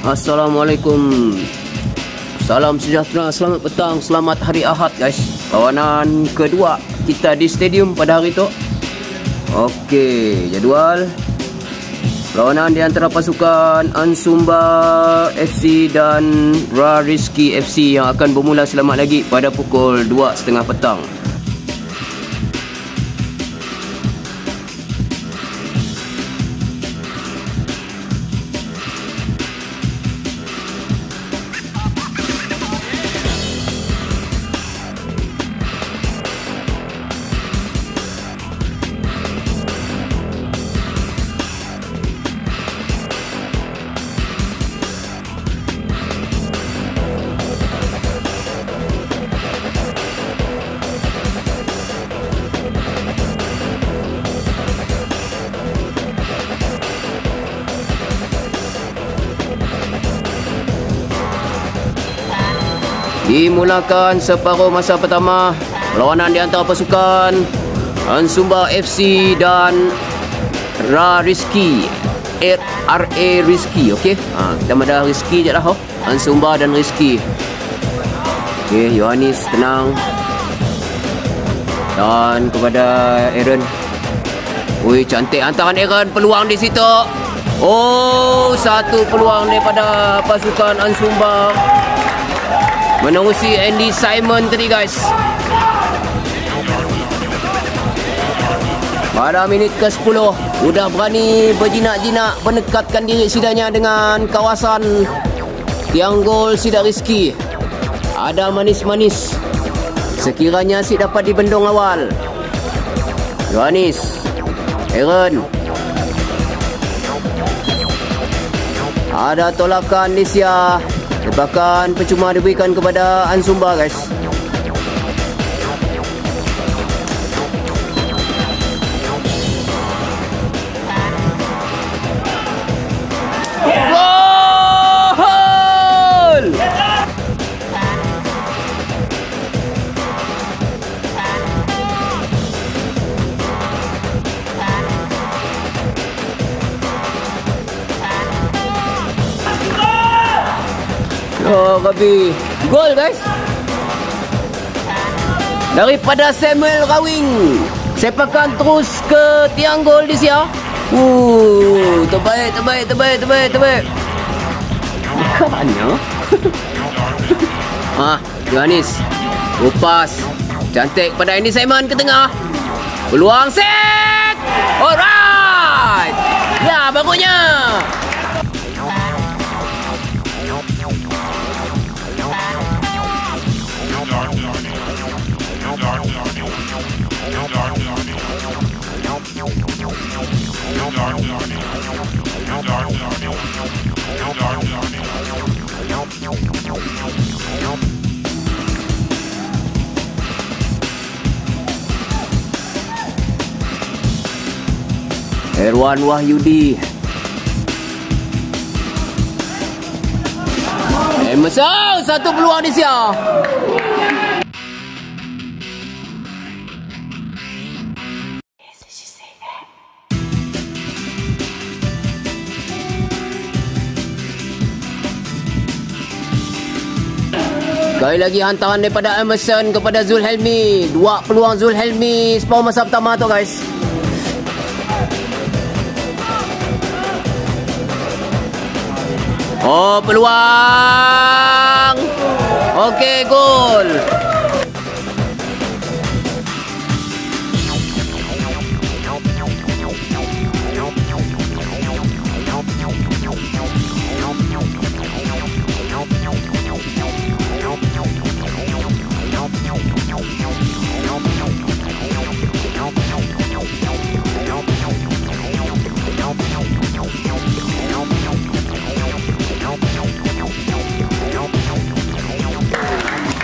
Assalamualaikum. Salam sejahtera, selamat petang, selamat hari Ahad guys. Perlawanan kedua kita di stadium pada hari itu. Okey, jadual perlawanan di antara pasukan Ansumba FC dan Rariski FC yang akan bermula selamat lagi pada pukul 2.30 petang. Dimulakan separuh masa pertama perlawanan di antara pasukan Ansumba FC dan Rariski Rizki. Okey, kita ada Rizki je lah. Ansumba dan Rizki. Okey, Yohanis tenang. Dan kepada Aaron. Ui, cantik hantaran Aaron, peluang di situ. Oh, satu peluang daripada pasukan Ansumba menerusi Andy Simon tadi guys. Pada minit ke-10 sudah berani berjinak-jinak mendekatkan diri sidanya dengan kawasan tiang gol Sida Rizki. Ada manis-manis. Sekiranya si dapat dibendung awal. Yohanis, Aaron. Ada tolakan Nisya. Tebakan percuma diberikan kepada Ansumba guys. Gol! Oh, Gabi. Gol guys. Daripada Samuel Rawing. Sepakan terus ke tiang gol di sini. Terbaik. Bukannya. Yohanis. Upas. Cantik pada Andy Simon ke tengah. Peluang set. Alright. Ya, bagusnya. Erwan Wahyudi. Emerson, satu peluang di sini. Sekali lagi hantaran daripada Emerson kepada Zulhelmi. Dua peluang Zulhelmi separuh masa pertama tu guys. Oh, peluang. Okey, gol.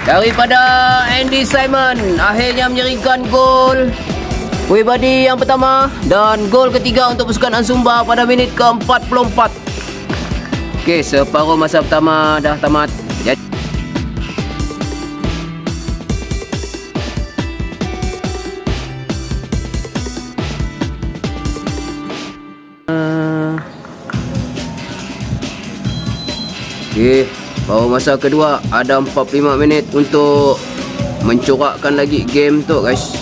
Daripada Andy Simon akhirnya menyeringkan gol pribadi yang pertama dan gol ketiga untuk pasukan Ansumba pada minit ke-44. Okey, separuh masa pertama dah tamat. Okey, baru masa kedua ada 45 minit untuk mencorakkan lagi game tu guys.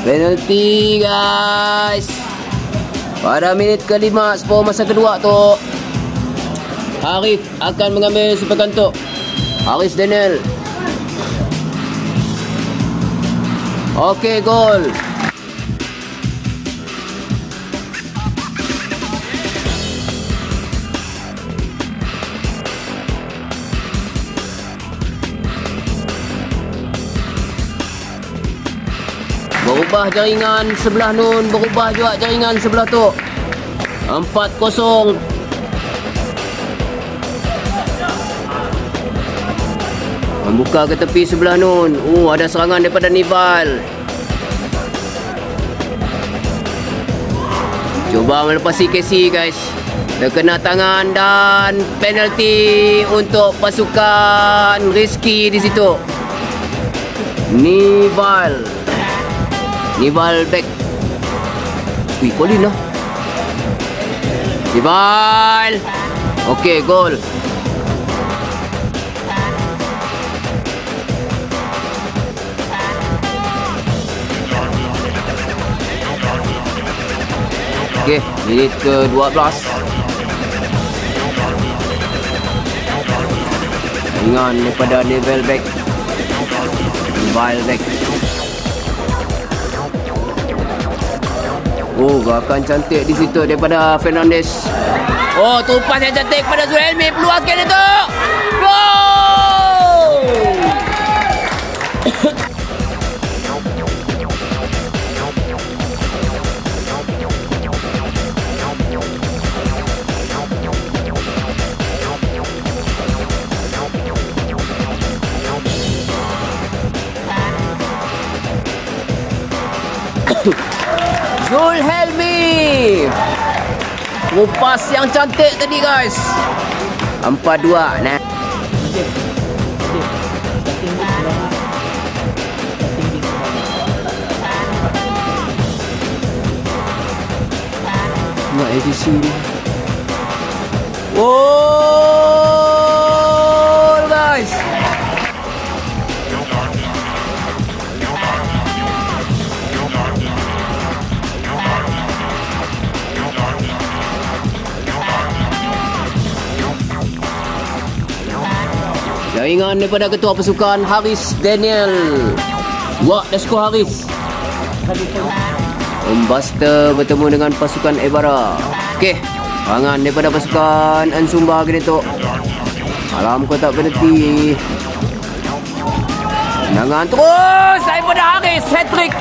Penalti guys. Pada minit kelima separuh masa kedua tu, Harif akan mengambil sepakan tu. Haris Daniel. Okey, gol. Berubah jaringan sebelah Nun, berubah juga jaringan sebelah tu. 4-0. Membuka ke tepi sebelah Nun. Ada serangan daripada Nival. Cuba melepasi Casey guys. Terkena tangan dan penalti untuk pasukan Rizky di situ. Nival back. Colin lah. Nival. Okey, gol. Okey, minit ke-12. Ingat daripada Nival back. Gerakan cantik di situ daripada Fernandes. Tumpas yang cantik pada Zuhelmi. Peluang sekali itu. Gol! Zulhelmi. Rupas yang cantik tadi guys. 4-2 nah. Nak edisi ni. Guys. Jaringan daripada ketua pasukan Haris Daniel. Dah skor Haris. Buster bertemu dengan pasukan Ebara. Okey, serangan daripada pasukan Ansumba kini tu. Alam kotak penalti. Tendangan terus daripada Haris, hat-trick.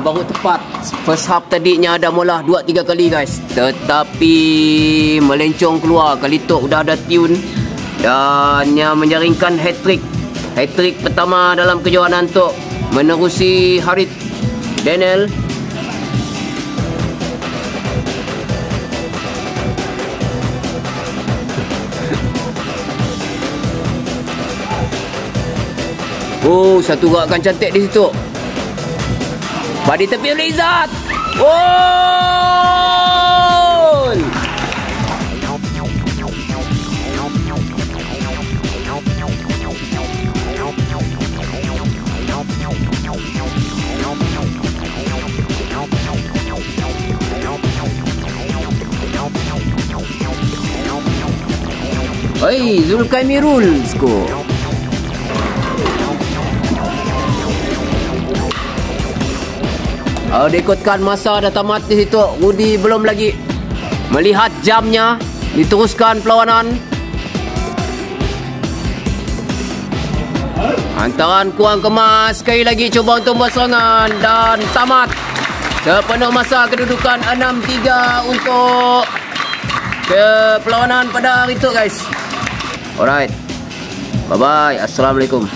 Baru tepat. First half tadinya ada molah 2-3 kali guys. Tetapi melencong keluar. Kali tu dah ada tune. Dan menjaringkan hat-trick. Hat-trick pertama dalam kejohanan tu. Menerusi Haris Daniel. Satu gerakan cantik di situ. Di tepi oleh Izzat. Gol! Zulkaimirul skor. Diikutkan masa dah tamat di situ. Rudi belum lagi melihat jamnya. Diteruskan perlawanan. Hantaran kurang kemas. Sekali lagi cuba untuk buat serangan. Dan tamat. Sepenuh masa kedudukan 6-3 untuk perlawanan pada hari itu guys. Alright. Bye bye. Assalamualaikum.